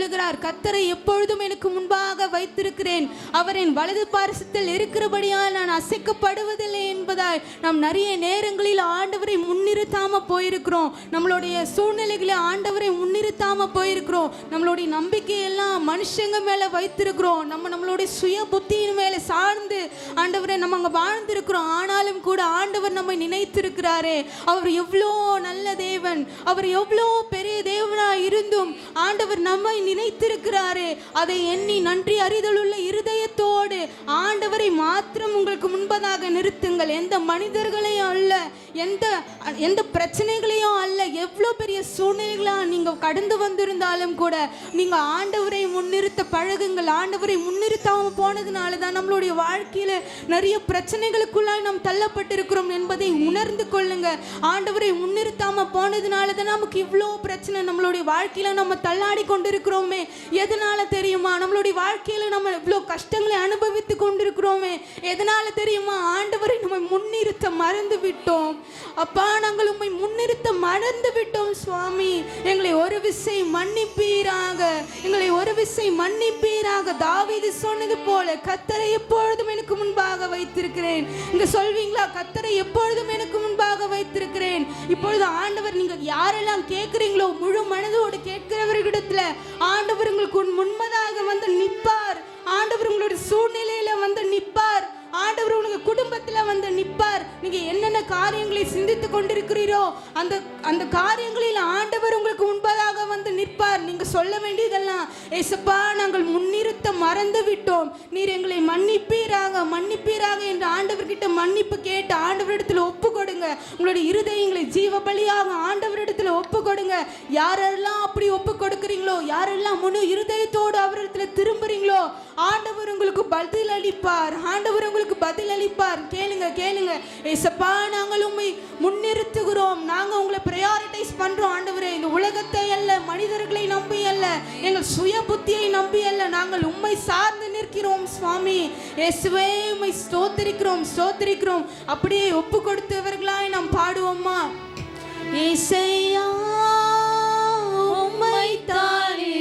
சொல்லுகிறார், கர்த்தரை எப்பொழுதும் எனக்கு முன்பாக வைத்திருக்கிறேன், அவரின் வலது பாரிசத்தில் இருக்கிறபடியால் நான் அசைக்கப்படுவதில்லை என்பதாய் நாம் நிறைய நேரங்களில் ஆண்டவரை முன்னிறுத்தாம போயிருக்கிறோம். நம்மளுடைய சூழ்நிலைகளை ஆண்டவரை முன்னிறுத்தாம போயிருக்கிறோம். நம்மளுடைய நம்பிக்கையெல்லாம் மனுஷங்க மேல வைத்திருக்கிறோம். நம்மளுடைய சுய புத்தியின் மேல சார்ந்து ஆண்டவரை நம்ம அங்க வாழ்ந்திருக்கிறோம். ஆனாலும் கூட ஆண்டவர் நம்மை நினைத்திருக்கிறாரே. அவர் எவ்வளோ நல்ல தேவன், அவர் எவ்வளோ பெரிய தேவனா இருந்தும் ஆண்டவர் நம்மை நினைத்திருக்கிறாரே. அதை எண்ணி நன்றி அறிதலுள்ள இருதயத்தோடு ஆண்டவரை மாத்திரம் உங்களுக்கு முன்பதாக நிறுத்துங்கள். எந்த மனிதர்களையும் அல்ல, எந்த பிரச்சனைகளையும் அல்ல. எவ்வளோ பெரிய சூழ்நிலைகளா நீங்க கடந்து வந்திருந்தாலும் கூட நீங்க ஆண்டவரை முன்னிறுத்த பழகுங்கள். ஆண்டவரை முன்னிறுத்தாம போனதுனால தான் நம்மளுடைய வாழ்க்கையில நிறைய பிரச்சனைகளுக்குள்ளாய் நாம் தள்ளப்பட்டிருக்கிறோம் என்பதை உணர்ந்து கொள்ளுங்க. ஆண்டவரை முன்னிறுத்தாம போனதுனால தான் நமக்கு இவ்வளோ பிரச்சனை நம்மளுடைய வாழ்க்கையில நம்ம தள்ளாடி கொண்டிருக்கிறோமே. எதனால தெரியுமா? நம்மளுடைய வாழ்க்கையில நம்ம இவ்வளோ கஷ்டங்களை அனுபவித்து கொண்டிருக்கிறோமே. எதனால தெரியுமா? ஆண்டவரை நம்ம முன்னிறுத்த மறந்து விட்டோம். அப்பா, நாங்கள் உம்மை முன்னிறுத்த மறந்து விட்டோம் சுவாமி. எங்களை ஒரு விசை மன்னிப்பீராக, எங்களை ஒரு விசை மன்னிப்பீராக. தாவீது சொன்னது போல, கர்த்தரை எப்பொழுதும் எனக்கு முன்பாக வைத்திருக்கிறேன். இங்க சொல்வீங்களா? கர்த்தரை எப்பொழுதும் எனக்கு முன்பாக வைத்திருக்கிறேன். இப்பொழுது ஆண்டவர், நீங்க யாரெல்லாம் கேட்கிறீங்களோ முழு மனதோடு கேட்கிறவர்களிடத்துல ஆண்டவர் உங்களுக்கு முன்பதாக வந்து நிற்பார். ஆண்டவர் உங்களுடைய சூழ்நிலையில வந்து நிற்பார். ஆண்டவர் உங்க குடும்பத்துல வந்து நிற்பார். நீங்க என்னென்ன காரியங்களை சிந்தித்து கொண்டிருக்கிறீரோ அந்த காரியங்களில் ஆண்டவர் உங்களுக்கு முன்பதாக வந்து நிற்பார். நீங்க சொல்ல வேண்டியதெல்லாம், ஏசப்பா, நாங்கள் முன்னிறுத்த மறந்து விட்டோம், நீர் எங்களை மன்னிப்பீராக மன்னிப்பீராக என்று ஆண்டவர்கிட்ட மன்னிப்பு கேட்டு ஆண்டவரிடத்துல ஒப்பு கொடுங்க. உங்களுடைய இருதயங்களை ஜீவ பலியாக ஆண்டவரிடத்துல ஒப்பு கொடுங்க. யாரெல்லாம் அப்படி ஒப்பு கொடுக்கிறீங்களோ, யாரெல்லாம் முழு இருதயத்தோடு அவரிடத்துல திரும்புறீங்களோ, ஆண்டவர் உங்களுக்கு பதில் அளிப்பார். ஆண்டவர் உங்களுக்கு பதில் அளிப்பார். கேளுங்க கேளுங்க. ஏசப்பா, நாங்கள் உம்மை முன்னிறுத்துகிறோம், நாங்க உங்களை பிரையாரிட்டைஸ் பண்றோம் ஆண்டவரே. இந்த உலகத்தை அல்ல, மனிதர்களை நம்பி அல்ல, எங்கள் சுய புத்தியை நம்பி அல்ல, நாங்கள் உம்மை சார்ந்து நிற்கிறோம் சுவாமி. இயேசுவே, உம்மை ஸ்தோத்திரிக்கிறோம் ஸ்தோத்திரிக்கிறோம். அப்படியே ஒப்பு கொடுத்தவர்களாய் நாம் பாடுவோமா? ஏசையா, உம்மை தானே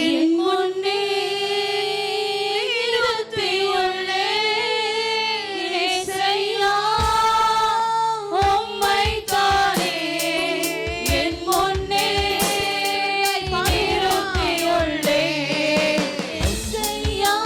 என் முன்னே Yeah.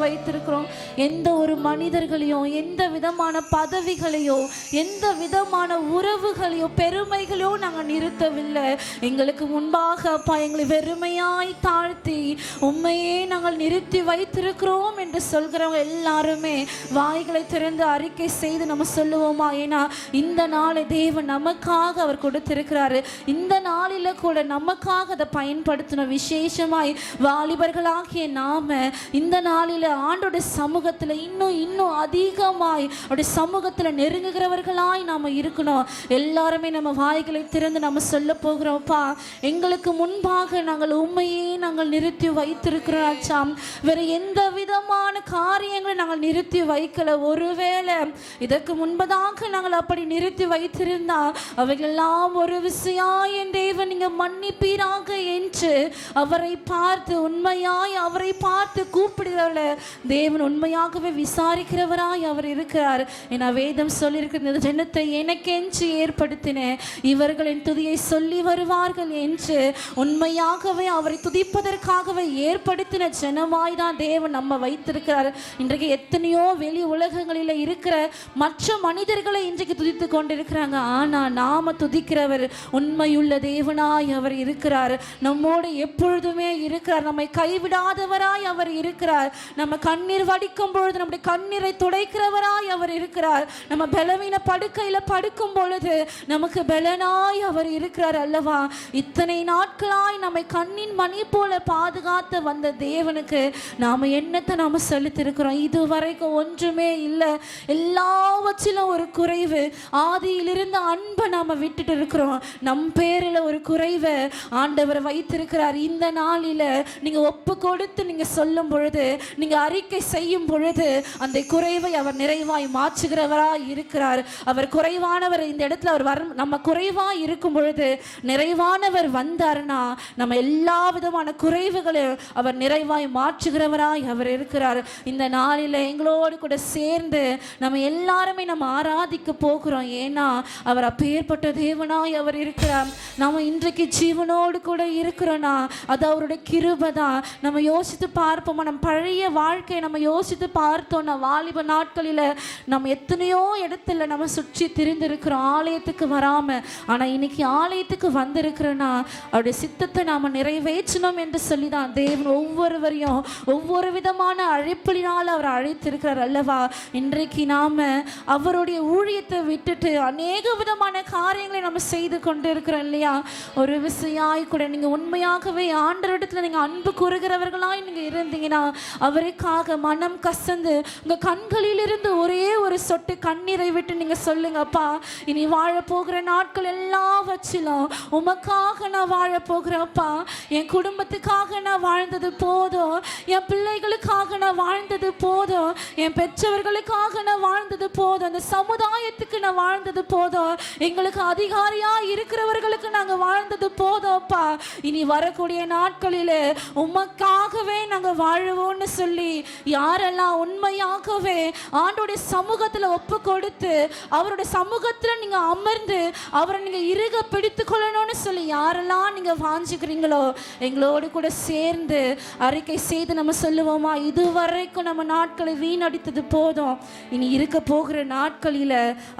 வைத்திருக்கிறோம். எந்த ஒரு மனிதர்களையோ, எந்த விதமான பதவிகளையோ, எந்த விதமான உறவுகளையோ, பெருமைகளையோ நாங்கள் நிறுத்தவில்லை. எங்களுக்கு முன்பாக அப்பா எங்களை வெறுமையாய் தாழ்த்தி உண்மையே நாங்கள் நிறுத்தி வைத்திருக்கிறோம் என்று சொல்கிறவங்க எல்லாருமே வாய்களை திறந்து அறிக்கை செய்து நம்ம சொல்லுவோமா? ஏன்னா இந்த நாளை தேவன் நமக்காக அவர் கொடுத்திருக்கிறாரு. இந்த நாளில கூட நமக்காக அதை பயன்படுத்தணும். விசேஷமாய் வாலிபர்களாகிய நாம இந்த நாளில ஆண்டோட சமூகத்துல இன்னும் அதிகமாய் அவருடைய சமூகத்துல நெருங்குகிறவர்களாய் நாம இருக்கணும். எல்லாருமே நம்ம வாய்களை திறந்து நம்ம சொல்ல போகிறோம்ப்பா, எங்களுக்கு முன்பாக நாங்கள் உண்மையே நாங்கள் நிறுத்தி வைத்திருக்கிறோம். வேற எந்த விதமான காரியங்களை நாங்கள் நிறுத்தி வைக்கல. ஒருவேளை இதற்கு முன்பதாக நாங்கள் அப்படி நிறுத்தி வைத்திருந்தா அவைகளெல்லாம் ஒரு விஷயம் என் தேவன் நீங்க மன்னிப்பீராக என்று அவரை பார்த்து உண்மையாய் அவரை பார்த்து கூப்பிடுகிறவள தேவன் உண்மையாகவே விசாரிக்கிறவராய் அவர் இருக்கிறார். என வேதம் சொல்லியிருக்கிறது, ஜனத்தை எனக்கென்று ஏற்படுத்தினேன், இவர்களின் துதியை சொல்லி வருவார்கள் என்று உண்மையாகவே அவரை துதிப்பதற்காகவே ஏற்படுத்தின ஜனமாய் தான் தேவன் நம்ம வைத்திருக்கிறார். இன்றைக்கு எத்தனையோ வெளி உலகங்களில் இருக்கிற மற்ற மனிதர்களை இன்றைக்கு துதித்து கொண்டிருக்கிறாங்க. ஆனா நாம துதிக்கிறவர் உண்மையுள்ள தேவனாய் அவர் இருக்கிறார். நம்மோடு எப்பொழுதுமே இருக்கிறார். நம்மை கைவிடாதவராய் அவர் இருக்கிறார். நம்ம கண்ணீர் வடிக்கும் பொழுது நம்முடைய கண்ணீரை துடைக்கிறவராய் அவர் இருக்கிறார். நம்ம பலவீன படுக்கையில படுக்கும் பொழுது நமக்கு பலனாய் அவர் இருக்கிறார் அல்லவா? இத்தனை நாட்களாய் நம்மை கண்ணின் மணி போல பாதுகாத்து வந்த தேவனுக்கு நாம என்னத்தை நாம செலுத்திருக்கிறோம்? இதுவரைக்கும் ஒன்றுமே இல்லை. எல்லாவற்றிலும் ஒரு குறைவு. ஆதியிலிருந்து அன்பை நாம விட்டுட்டு இருக்கிறோம். நம் பேரில் ஒரு குறைவை ஆண்டவர் வைத்திருக்கிறார். இந்த நாளில நீங்க ஒப்பு கொடுத்து நீங்க சொல்லும் பொழுது, நீங்க அறிக்கை செய்யும் பொழுது அந்த குறைவை அவர் நிறைவாய் மாற்றுகிறவராய் இருக்கிறார். அவர் குறைவானவர். இந்த இடத்துல அவர் நம்ம குறைவாய் இருக்கும் பொழுது நிறைவானவர் வந்தார்னா நம்ம எல்லா விதமான குறைவுகளை அவர் நிறைவாய் மாற்றுகிறவராய் அவர் இருக்கிறார். இந்த நாளில் எங்களோடு கூட சேர்ந்து நம்ம எல்லாருமே நம்ம ஆராதிக்க போகிறோம். ஏன்னா அவர் அப்பேற்பட்ட தேவனாய் அவர் இருக்கிறார். நம்ம இன்றைக்கு ஜீவனோடு கூட இருக்கிறோன்னா அது அவருடைய கிருபை தான். நம்ம யோசித்து பார்ப்போமா? நம்ம பழைய வாழ்க்கையை நம்ம யோசித்து பார்த்தோம்னா வாலிப நாட்களில் நம்ம எத்தனையோ இடத்துல நம்ம சுற்றி திரிந்திருக்கிறோம் ஆலயத்துக்கு வராம. ஆனா இன்னைக்கு ஆலயத்துக்கு வந்திருக்கிறோன்னா அவருடைய சித்தத்தை நாம நிறைவேற்றணும் என்று சொல்லிதான் தேவன் ஒவ்வொருவரையும் ஒவ்வொரு விதமான அழைப்பினால் அவர் அழைத்திருக்கிறார் அல்லவா? இன்றைக்கு நாம அவருடைய ஊழியத்தை விட்டுட்டு அநேக விதமான காரியங்களை நம்ம செய்து கொண்டு இருக்கிறோம் இல்லையா? ஒரு விசையாய் கூட நீங்க உண்மையாகவே ஆண்டவரிடத்துல நீங்க அன்பு கூறுகிறவர்களாய் நீங்க இருந்தீங்கன்னா அவருக்காக மனம் கசந்து உங்க கண்களிலிருந்து ஒரே ஒரு சொட்டு கண்ணீரை விட்டு நீங்க சொல்லுங்கப்பா, இனி வாழ போகிற நாட்கள் எல்லாம் வச்சிலும் உமக்காக நான் வாழ போகிறேன்ப்பா. என் குடும்பத்துக்காக நான் வாழ்ந்தது போதும், என் பிள்ளைகளுக்காக நான் வாழ்ந்தது போதும், என் பெற்றவர்களுக்காக நான் வாழ்ந்தது போதும், அந்த சமுதாயத்துக்கு நான் வாழ்ந்தது போதும், எங்களுக்கு அதிகாரியா இருக்கிறவர்களுக்கு நாங்க வாழ்ந்தது போதும்ப்பா. இனி வரக்கூடிய நாட்களில் உமக்காகவே நாங்க வாழுவோம்னு சொல்லி யாரெல்லாம் உண்மையாகவே ஆண்டோடைய சமூகத்துல ஒப்பு கொடுத்து அவருடைய சமூகத்துல நீங்க அமர்ந்து அவரை நீங்க இறுக பிடித்து கொள்ளணும்னு சொல்லி யாரெல்லாம் நீங்க வாஞ்சிக்கிறீங்களோ எங்களோடு கூட சேர்ந்து அறிக்கை செய்து நம்ம சொல்லுவோமா? இதுவரைக்கும் நம்ம நாட்களை வீணடித்தது போதும், இனி இருக்க போகிற நாட்களில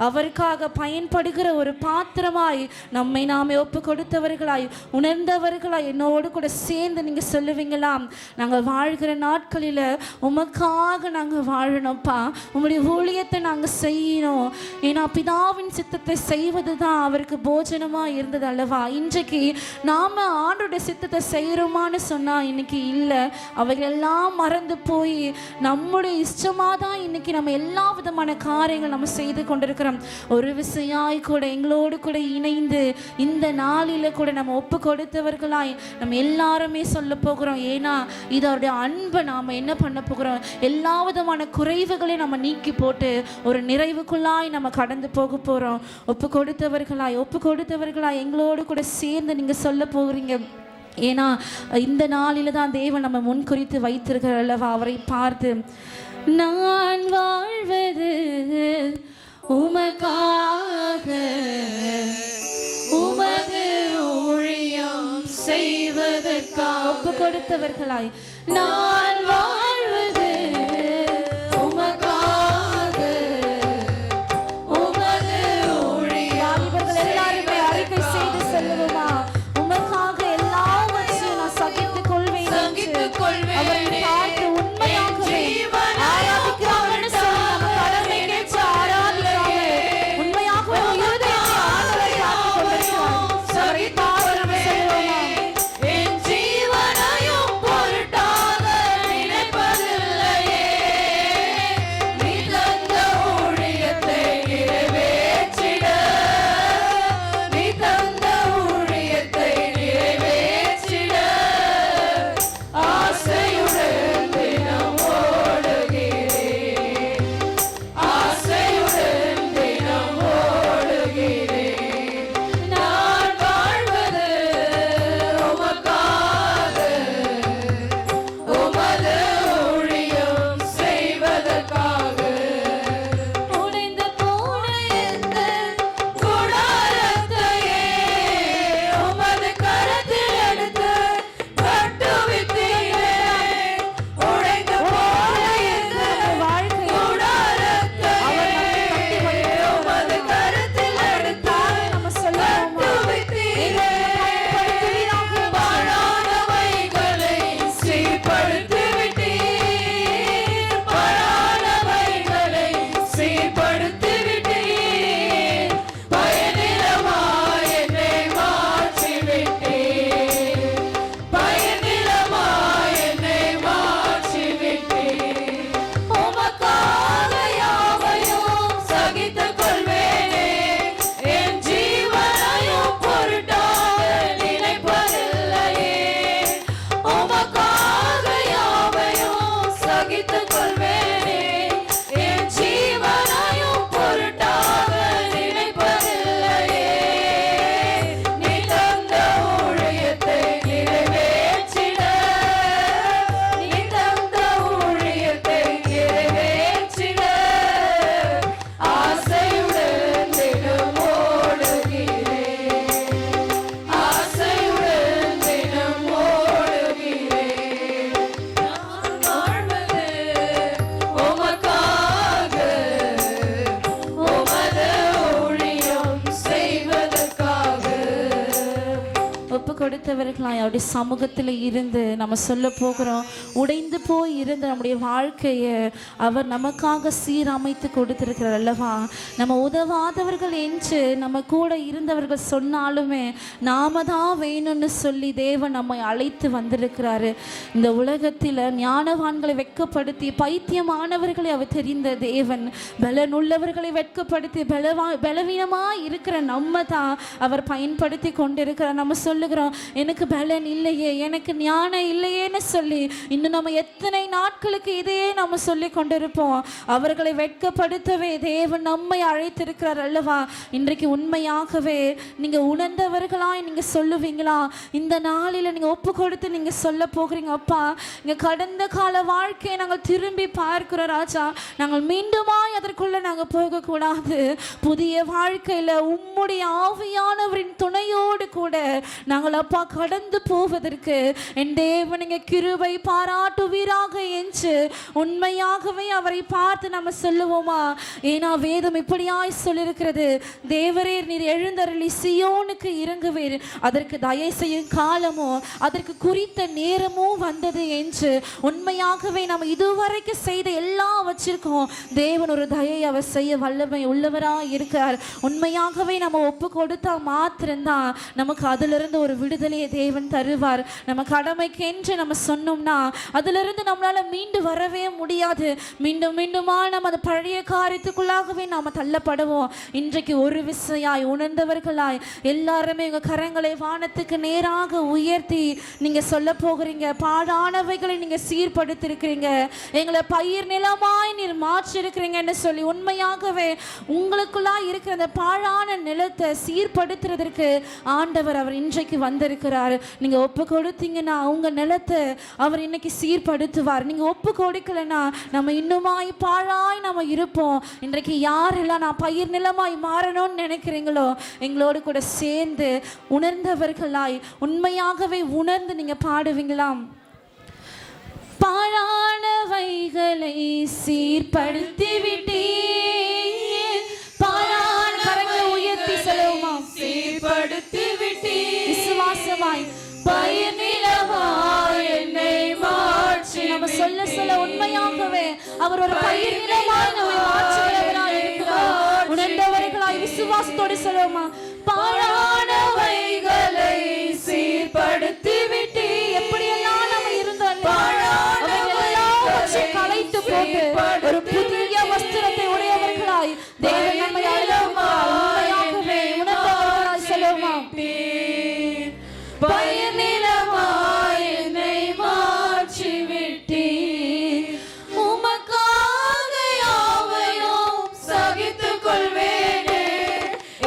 அவருக்காக பயன்படுகிற ஒரு பாத்திரமாய் நம்மை நாமே ஒப்பு கொடுத்தவர்களாய் உணர்ந்தவர்களாய் என்னோடு கூட சேர்ந்து நீங்க சொல்லுவீங்களா? நாங்கள் வாழ்கிற நாட்களில உமக்காக நாங்க வாழணும்ப்பா, உங்களுடைய ஊழியத்தை நாங்க செய்யணும். ஏன்னா பிதாவின் சித்தத்தை செய்வது தான் அவருக்கு போஜனமா இருந்தது அல்லவா? இன்றைக்கு நாம ஆண்டோட சித்தத்தை செய்யறோமான்னு சொன்னா இன்னைக்கு இல்லை. அவைகளெல்லாம் மறந்து போய் நம்முடைய இஷ்டமா தான் இன்னைக்கு நம்ம எல்லா விதமான காரியங்கள் நம்ம செய்து கொண்டிருக்கிறோம். ஒரு விசையாய் கூட எங்களோடு கூட இணைந்து இந்த நாளில கூட நம்ம ஒப்பு கொடுத்தவர்களாய் நம்ம எல்லாருமே சொல்ல போகிறோம். ஏன்னா இது அவருடைய அன்பை நாம என்ன பண்ண போகிறோம்? எல்லா விதமான குறைவுகளை நம்ம நீக்கி போட்டு ஒரு நிறைவுக்குள்ளாய் நம்ம கடந்து போக போறோம். ஒப்பு கொடுத்தவர்களாய் எங்களோடு கூட சேர்ந்து நீங்க சொல்ல போகிறீங்க. ஏன்னா இந்த நாளில தான் தேவன் நம்ம முன் குறித்து வைத்திருக்கிற அல்லவா? அவரை பார்த்து நான் வாழ்வது உமக்காக, உமது ஊழியம் செய்வதற்காக. ஒப்பு கொடுத்தவர்களாய் நான் வாழ்வது உடைந்தவர்களாய் அவருடைய சமூகத்தில் இருந்து நம்ம சொல்ல போகிறோம். உடைந்து போய் இருந்த நம்முடைய வாழ்க்கையை அவர் நமக்காக சீரமைத்து கொடுத்திருக்கிறார் அல்லவா. நம்ம உதவாதவர்கள் என்று நம்ம கூட இருந்தவர்கள் சொன்னாலுமே நாம தான் வேணும்னு சொல்லி தேவன் நம்மை அழைத்து வந்திருக்கிறாரு. இந்த உலகத்தில் ஞானவான்களை வெட்கப்படுத்தி பைத்தியமானவர்களை அவர் தெரிந்த தேவன் பலனுள்ளவர்களை வெட்கப்படுத்தி பலவீனமாக இருக்கிற நம்ம தான் அவர் பயன்படுத்தி கொண்டிருக்கிறார். நம்ம சொல்லுகிறோம், எனக்கு பலன் இல்லையே, எனக்கு ஞானம் இல்லையேன்னு சொல்லி இன்னும் நம்ம எத்தனை நாட்களுக்கு இதையே நம்ம சொல்லி கொண்டிருப்போம். அவர்களை வெட்கப்படுத்தவே தேவன் நம்மை அழைத்திருக்கிறார் அல்லவா. இன்றைக்கு உண்மையாகவே நீங்கள் உணர்ந்தவர்களாய் நீங்கள் சொல்லுவீங்களா? இந்த நாளில் நீங்கள் ஒப்பு கொடுத்து நீங்கள் சொல்ல போகிறீங்க, அப்பா இங்கே கடந்த கால வாழ்க்கையை நாங்கள் திரும்பி பார்க்கிறோம் ராஜா. நாங்கள் மீண்டுமாய் அதற்குள்ளே நாங்கள் போகக்கூடாது. புதிய வாழ்க்கையில் உம்முடைய ஆவியானவரின் துணையோடு கூட நாங்கள் அப்பா கடந்து போவதற்கு என் தேவன் நீங்கள் கிருபை பாராட்டுவீராக என்று உண்மையாகவே அவரை பார்த்து நம்ம சொல்லுவோமா? ஏன்னா வேதம் இப்படியாய் சொல்லியிருக்கிறது, தேவரே நீர் எழுந்தருளி சியோனுக்கு இறங்குவீர், அதற்கு தயவு செய்யும் காலமோ அதற்கு குறித்த நேரமோ வந்தது என்று உண்மையாகவே நம்ம இதுவரைக்கும் செய்த எல்லாவற்றிற்கும் தேவன் ஒரு தயை அவர் செய்ய வல்லமை உள்ளவராக இருக்கிறார். உண்மையாகவே நம்ம ஒப்பு கொடுத்தா மாத்திரம்தான் நமக்கு அதிலிருந்து ஒரு விடுதலையை தேவன் தருவார். நம்ம கடமைக்கு என்று நம்ம சொன்னோம்னா அதிலிருந்து நம்மளால மீண்டு வரவே முடியாது. மீண்டும் மீண்டுமா நம்ம அந்த பழைய காரியத்துக்குள்ளாகவே நாம் தள்ளப்படுவோம். இன்றைக்கு ஒரு விசையாய் உணர்ந்தவர்களாய் எல்லாருமே உங்கள் கரங்களை வானத்துக்கு நேராக உயர்த்தி நீங்கள் சொல்ல போகிறீங்க, பாடானவைகளை நீங்கள் சீர்படுத்திருக்கிறீங்க, எங்களை பயிர் நிலமாய் நீர் மாற்றிருக்கிறீங்கன்னு சொல்லி உண்மையாகவே உங்களுக்குள்ளா இருக்கிற அந்த பாழான நிலத்தை சீர்படுத்துறதற்கு ஆண்டவர் அவர் இன்றைக்கு வந்திருக்கிறார். நீங்கள் ஒப்பு கொடுத்தீங்கன்னா உங்கள் நிலத்தை அவர் இன்னைக்கு சீர்படுத்துவார். நீங்கள் ஒப்பு கொடுக்கலைன்னா நம்ம இன்னுமாய் பாழாய் நம்ம இருப்போம். இன்றைக்கு யாரெல்லாம் நான் பயிர் நிலமாய் மாறணும்னு நினைக்கிறீங்களோ எங்களோடு கூட சேர்ந்து உணர்ந்தவர்களாய் உண்மையாகவே உணர்ந்து நீங்க பாடுவீங்களாம். பாழானவைகளை சீர்படுத்தி விட்டீர், பாழான கரங்களை உயர்த்தி சொல்லுவோமா? சீர்படுத்தி விட்டீர், விசுவாசமாய் பயிர் நிலமாய் என்னை மாற்றி. நம்ம சொல்ல சொல்ல உண்மையாகவே அவர் ஒரு பயிர் நிலமாய் நம்மை மாற்றுகிறவராய் இருக்கிறார். உணர்ந்தவர்களாய் விசுவாசத்தோடு சொல்லுவோமா? பாழானவைகளை சீர்படுத்தி விட்டு, எப்படியெல்லாம் நம்ம இருந்தோம் கலைத்து போட்டு ஒரு புதிய வஸ்திரத்தை உடையவர்களாய் தேவன் நம்மை உண்மையாகவே உணர்ந்தவர்களாய் சொல்லுவோமா? பயிர் நிலமாய் என்னை மாற்றி விட்டீர், உமக்காக யாவையும் சகித்துக் கொள்வேனே,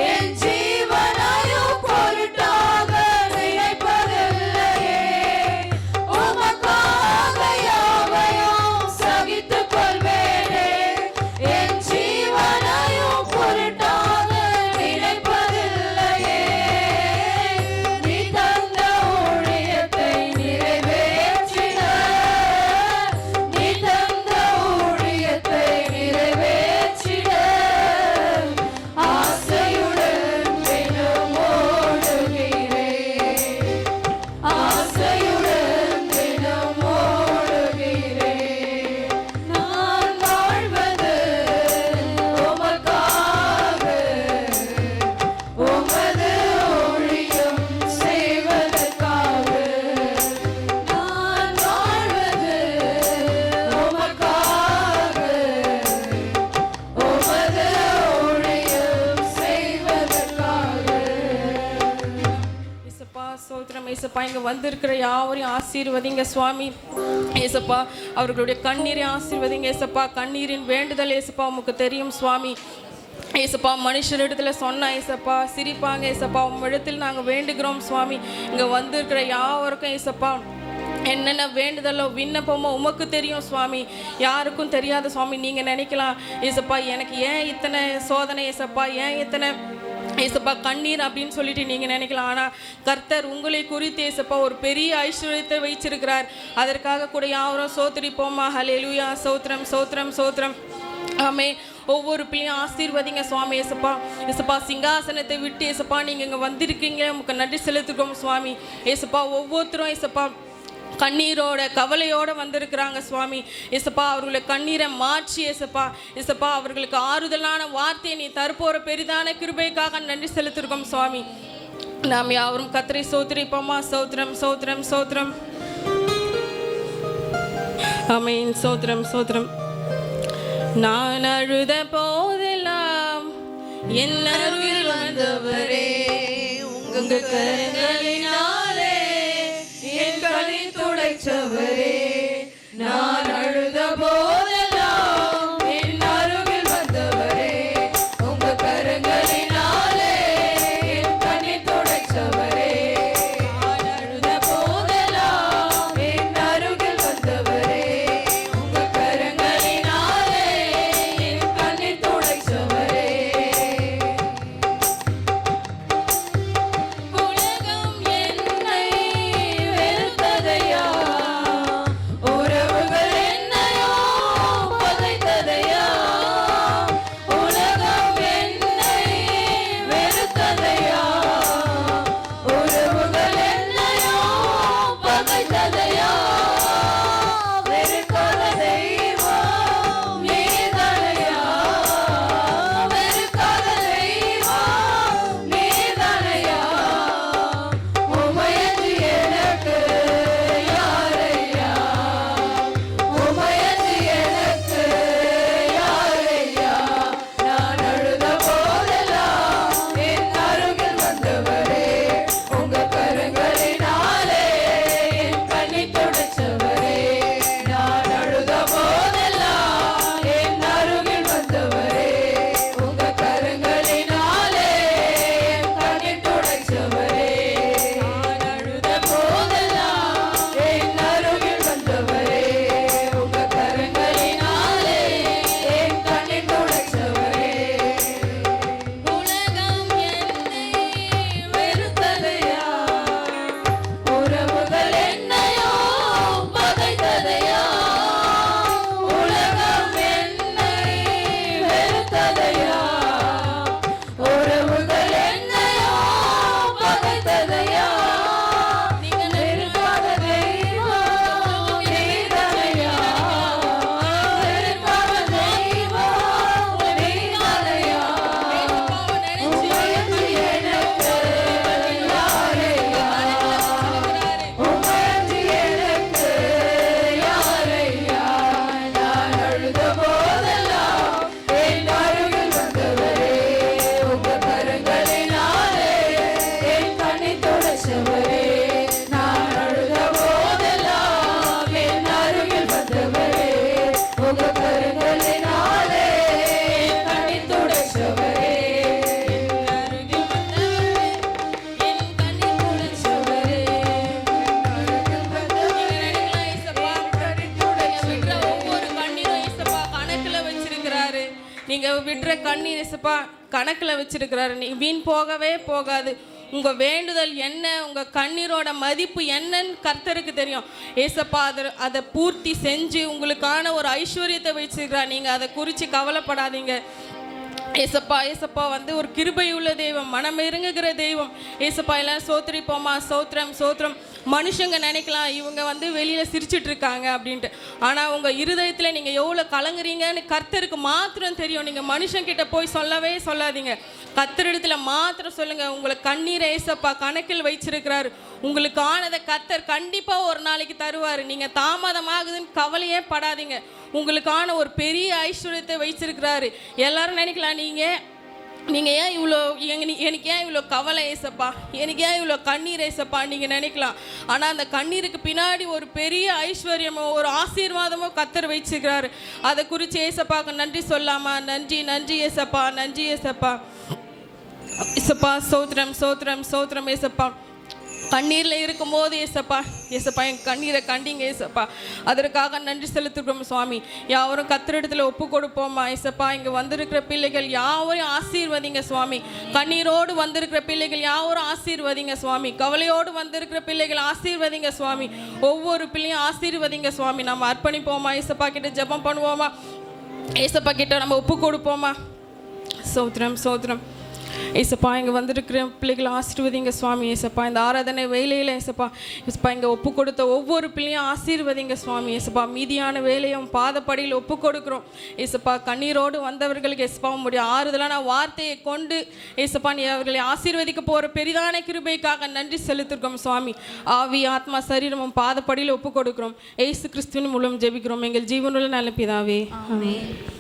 என் ஜீவனையும் பொருட்டாக நினைப்பதில்லையே, உமக்காக யாவையும் சகித்துக் கொள்வேனே, என் ஜீவனையும் பொருட்டாக நினைப்பதில்லையே, நீ தந்த ஊழியத்தை நிறைவேற்றிட, நீ தந்த ஊழியத்தை நிறைவேற்றிட, ஆசையுடன் தினம் ஓடுகிறேன், ஆசையுடன் தினம் ஓடுகிறேன், நான் வாழ்வது உமக்காக, உமது ஊழியம் செய்வதற்காக, நான் வாழ்வது உமக்காக, உமது ஊழியம் செய்வதற்காக. ஏசப்பா ஸ்தோத்திரம். ஏசப்பா இங்க வந்திருக்கிற யாவரையும் ஆசீர்வதிங்க சுவாமி. ஏசப்பா அவர்களுடைய கண்ணீரை ஆசீர்வதிங்க ஏசப்பா. கண்ணீரின் வேண்டுதல் ஏசப்பா உமக்கு தெரியும் சுவாமி. ஏசப்பா மனுஷரிடத்துல சொன்னா ஏசப்பா சிரிப்பாங்க ஏசப்பா. உம்மிடத்தில் நாங்கள் வேண்டுகிறோம் சுவாமி. இங்க வந்திருக்கிற யாவருக்கும் ஏசப்பா என்னென்ன வேண்டுதலோ விண்ணப்பமோ உமக்கு தெரியும் சுவாமி, யாருக்கும் தெரியாத சுவாமி. நீங்கள் நினைக்கலாம் ஏசப்பா எனக்கு ஏன் இத்தனை சோதனை ஏசப்பா, ஏன் இத்தனை ஏசப்பா கண்ணீர் அப்படின்னு சொல்லிட்டு நீங்கள் நினைக்கலாம். ஆனால் கர்த்தர் உங்களை குறித்து ஏசப்பா ஒரு பெரிய ஐஸ்வர்யத்தை வைச்சிருக்கிறார். அதற்காக கூட யாவரும் சோத்திரிப்போமா? ஹல்லேலூயா. சோத்திரம் சோத்திரம் சோத்திரம். ஆமே. ஒவ்வொரு பிள்ளையும் ஆசீர்வதிங்க சுவாமி. ஏசப்பா ஏசப்பா சிங்காசனத்தை விட்டு ஏசப்பா நீங்கள் இங்கே வந்திருக்கீங்க, உங்களுக்கு நன்றி செலுத்துகிறோம் சுவாமி. ஏசப்பா ஒவ்வொருத்தரும் ஏசப்பா கண்ணீரோட கவலையோடு வந்திருக்கிறாங்க சுவாமி. ஏசப்பா அவர்களை கண்ணீரை மாற்றி ஏசப்பா அவர்களுக்கு ஆறுதலான வார்த்தையை நீ தற்போற பெரிதான கிருபைக்காக நன்றி செலுத்திருக்கோம் சுவாமி. நாம் யாவரும் கர்த்தரை ஸ்தோத்திரிப்போமா. ஸ்தோத்திரம் ஸ்தோத்திரம் ஸ்தோத்திரம். ஆமென். ஸ்தோத்திரம் ஸ்தோத்திரம். நான் அழுத போதெல்லாம் என் அருகில் வந்தவரே, உங்க கரங்களினாலே என் கண்ணீர் துடைச்சவரே. நான் அழுத போதெல்லாம் என் அருகில் வந்தவரே, உங்க கரங்களினாலே என் கண்ணீர் துடைச்சவரே. நான் அழுத போதெல்லாம் என் அருகில் வந்தவரே, உங்க கரங்களினாலே என் கண்ணீர் துடைச்சவரே. உலகம் என்னை வெறுத்ததையா, உறவுகள் என்னையோ பகைத்ததையா. உலகம் என்னை வெறுத்ததையா, உறவுகள் என்னையோ பகைத்ததையா. வெறுக்காத தெய்வம் நீதானையா, வெறுக்காத தெய்வம் நீதானையா. உமையன்றி எனக்கு யாரையா, உமையன்றி எனக்கு யாரையா. நான் அழுத போதெல்லாம் என் அருகில் வந்தவரே, உங்க கரங்களினாலே என் கண்ணீர் துடைச்சவரே. நான் அழுத போதெல்லாம் என் அருகில் வந்தவரே, உங்க கரங்களினாலே என் கண்ணீர் துடைச்சவரே. நான் அழுத போதெல்லாம் என் அருகில் வந்தவரே, உங்க கரங்களினாலே என் கண்ணீர் துடைச்சவரே. உலகம் என்னை வெறுத்ததையா, உறவுகள் என்னையோ பகைத்ததையா. உலகம் என்னை வெறுத்ததையா, உறவுகள் என்னையோ பகைத்ததையா. நீங்க வெறுக்காத தெய்வம் நீதானையா, வெறுக்காத தெய்வம் நீதானையா. உமையன்றி எனக்கு யாரையா, உமையன்றி எனக்கு யாரையா. நான் அழுத போதெல்லாம் என் அருகில் வந்தவரே, உங்க கரங்களினாலே என் கண்ணீர் துடைச்சவரே. நான் அழுத போதெல்லாம் என் அருகில் வந்தவரே, உங்க கரங்களினாலே என் கண்ணீர் துடைச்சவரே. என் அருகில் வந்தவரே, என் கண்ணீர் துடைச்சவரே. அருகில் வந்தவரே, ஏசப்பா விடுற ஒவ்வொரு கண்ணீரும் ஏசப்பா கணக்குல வச்சிருக்கிறாரு. நீங்க விடுற கண்ணீர் ஏசப்பா கணக்குல வச்சிருக்கிறாரு. நீ வீண் போகவே போகாது. உங்க வேண்டுதல் என்ன, உங்க கண்ணீரோட மதிப்பு என்னன்னு கர்த்தருக்கு தெரியும். ஏசப்பா அதை பூர்த்தி செஞ்சு உங்களுக்கான ஒரு ஐஸ்வர்யத்தை வச்சிருக்கிறார். நீங்க அதை குறித்து கவலைப்படாதீங்க. ஏசப்பா ஏசப்பா வந்து ஒரு கிருபை உள்ள தெய்வம், மனம் இறங்குகிற தெய்வம். ஏசப்பா எல்லாம் சோத்திரிப்போமா. சோத்திரம் சோத்திரம். மனுஷங்க நினைக்கலாம் இவங்க வந்து வெளியில் சிரிச்சிட்டு இருக்காங்க அப்படின்ட்டு. ஆனால் உங்கள் இருதயத்தில் நீங்கள் எவ்வளோ கலங்குறீங்கன்னு கர்த்தருக்கு மாத்திரம் தெரியும். நீங்கள் மனுஷங்கிட்ட போய் சொல்லவே சொல்லாதீங்க. கர்த்தரிடத்துல மாத்திரம் சொல்லுங்கள். உங்களை கண்ணீரை ஏசப்பா கணக்கில் வச்சிருக்கிறாரு. உங்களுக்கு ஆனதை கர்த்தர் கண்டிப்பாக ஒரு நாளைக்கு தருவார். நீங்கள் தாமதமாகுதுன்னு கவலையே படாதீங்க. உங்களுக்கான ஒரு பெரிய ஐஸ்வர்யத்தை வச்சிருக்கிறாரு. எல்லாரும் நினைக்கலாம் நீங்கள் ஏன் இவ்வளோ எனக்கு ஏன் இவ்வளோ கவலை ஏசப்பா, எனக்கு ஏன் இவ்வளோ கண்ணீர் ஏசப்பா நீங்கள் நினைக்கலாம். ஆனால் அந்த கண்ணீருக்கு பின்னாடி ஒரு பெரிய ஐஸ்வர்யமோ ஒரு ஆசீர்வாதமோ கர்த்தர் வச்சிருக்கிறாரு. அதை குறித்து ஏசப்பாக்கு நன்றி சொல்லாமா? நன்றி நன்றி ஏசப்பா, நன்றி ஏசப்பா. ஏசப்பா சோத்திரம் சோத்திரம் சோத்திரம் ஏசப்பா. கண்ணீரில் இருக்கும்போது ஏசப்பா ஏசப்பா என் கண்ணீரை கண்டிங்க ஏசப்பா. அதற்காக நன்றி செலுத்துகிறோம் சுவாமி. யாவரும் கர்த்தரிடத்தில் ஒப்பு கொடுப்போமா. ஏசப்பா இங்கே வந்திருக்கிற பிள்ளைகள் யாவரையும் ஆசீர்வதிங்க சுவாமி. கண்ணீரோடு வந்திருக்கிற பிள்ளைகள் யாவரும் ஆசீர்வதிங்க சுவாமி. கவலையோடு வந்திருக்கிற பிள்ளைகள் ஆசீர்வதிங்க சுவாமி. ஒவ்வொரு பிள்ளையும் ஆசீர்வதிங்க சுவாமி. நம்ம அர்ப்பணிப்போமா. ஏசப்பா கிட்ட ஜெபம் பண்ணுவோமா. ஏசப்பா கிட்ட நம்ம ஒப்பு கொடுப்போமா? சோத்திரம் சோத்திரம். ஏசப்பா இங்கே வந்திருக்கிற பிள்ளைகளை ஆசீர்வதிங்க சுவாமி. ஏசப்பா இந்த ஆராதனை வேலையில் ஏசப்பா இங்கே ஒப்பு கொடுத்த ஒவ்வொரு பிள்ளையும் ஆசீர்வதிங்க சுவாமி. ஏசப்பா மீதியான வேலையும் பாதப்படியில் ஒப்பு கொடுக்குறோம். ஏசப்பா கண்ணீரோடு வந்தவர்களுக்கு ஏசப்பா உங்களுடைய ஆறுதலான வார்த்தையை கொண்டு ஏசப்பா நீ அவர்களை ஆசீர்வதிக்க போகிற பெரிதான கிருபைக்காக நன்றி செலுத்திருக்கோம் சுவாமி. ஆவி ஆத்மா சரீரமும் பாதப்படியில் ஒப்பு கொடுக்குறோம். ஏசு கிறிஸ்துவின் மூலம் ஜெபிக்கிறோம் எங்கள் ஜீவனுள்ள நல்ல பிதாவே. ஆமென்.